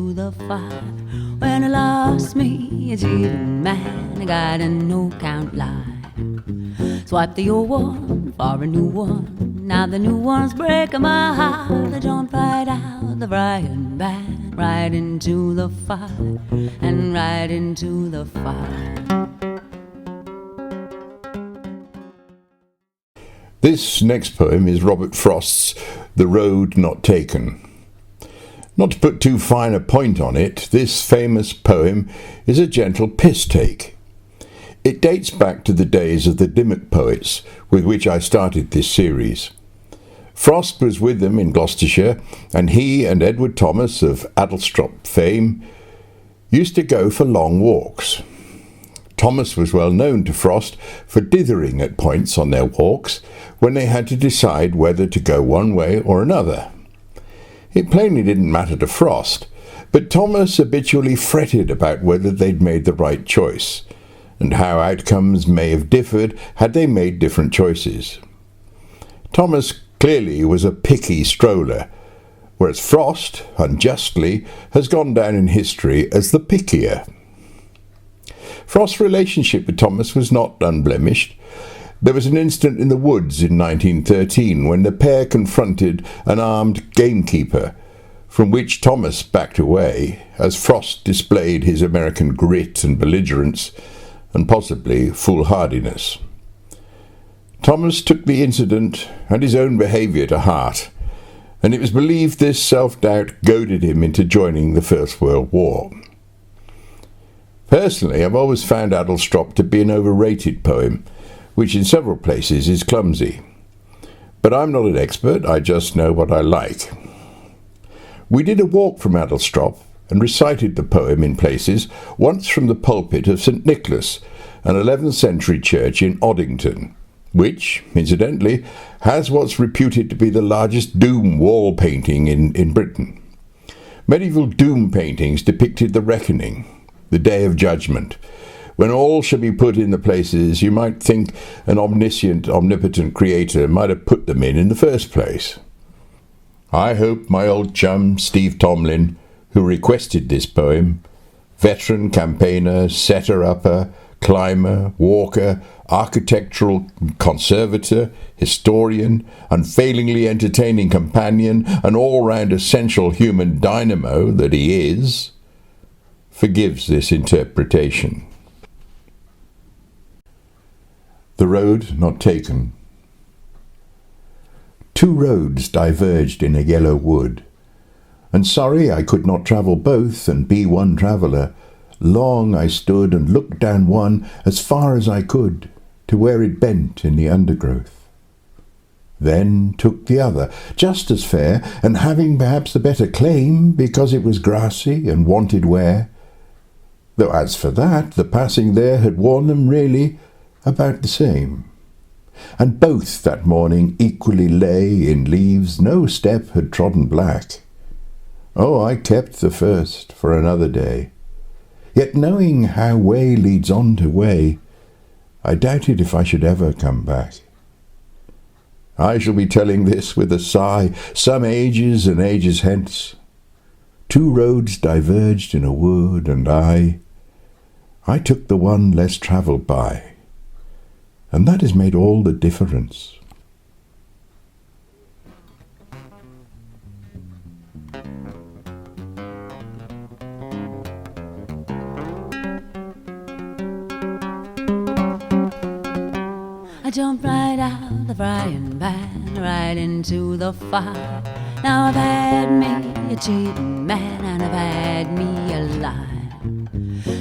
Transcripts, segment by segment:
into the fire. When I lost me, a cheating man, I got a no-count lie. Swipe the old one for a new one. Now the new one's breaking my heart. I jumped right out the frying pan, right into the fire, and right into the fire. This next poem is Robert Frost's The Road Not Taken. Not to put too fine a point on it, this famous poem is a gentle piss-take. It dates back to the days of the Dimmock poets, with which I started this series. Frost was with them in Gloucestershire, and he and Edward Thomas of Adlestrop fame used to go for long walks. Thomas was well known to Frost for dithering at points on their walks when they had to decide whether to go one way or another. It plainly didn't matter to Frost, but Thomas habitually fretted about whether they'd made the right choice, and how outcomes may have differed had they made different choices. Thomas clearly was a picky stroller, whereas Frost, unjustly, has gone down in history as the pickier. Frost's relationship with Thomas was not unblemished. There was an incident in the woods in 1913 when the pair confronted an armed gamekeeper, from which Thomas backed away, as Frost displayed his American grit and belligerence, and possibly foolhardiness. Thomas took the incident and his own behaviour to heart, and it was believed this self-doubt goaded him into joining the First World War. Personally, I've always found Adlestrop to be an overrated poem, which in several places is clumsy. But I'm not an expert, I just know what I like. We did a walk from Adlestrop and recited the poem in places, once from the pulpit of St. Nicholas, an 11th century church in Oddington, which, incidentally, has what's reputed to be the largest doom wall painting in Britain. Medieval doom paintings depicted the reckoning, the day of judgment, when all shall be put in the places you might think an omniscient, omnipotent creator might have put them in the first place. I hope my old chum Steve Tomlin, who requested this poem, veteran campaigner, setter-upper, climber, walker, architectural conservator, historian, unfailingly entertaining companion, and all-round essential human dynamo that he is, forgives this interpretation. The Road Not Taken. Two roads diverged in a yellow wood, and sorry I could not travel both and be one traveller. Long I stood and looked down one as far as I could, to where it bent in the undergrowth. Then took the other, just as fair, and having perhaps the better claim, because it was grassy and wanted wear, though as for that, the passing there had worn them really about the same. And both that morning equally lay in leaves no step had trodden black. Oh, I kept the first for another day. Yet knowing how way leads on to way, I doubted if I should ever come back. I shall be telling this with a sigh, some ages and ages hence. Two roads diverged in a wood, and I took the one less travelled by, and that has made all the difference. I jumped right out the frying pan, right into the fire. Now I've had me a cheating man, and I've had me a lie.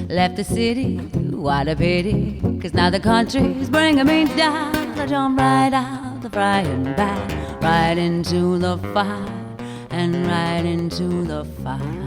Left the city, what a pity, 'cause now the country's bringing me down. I jumped right out the frying pan, right into the fire, and right into the fire.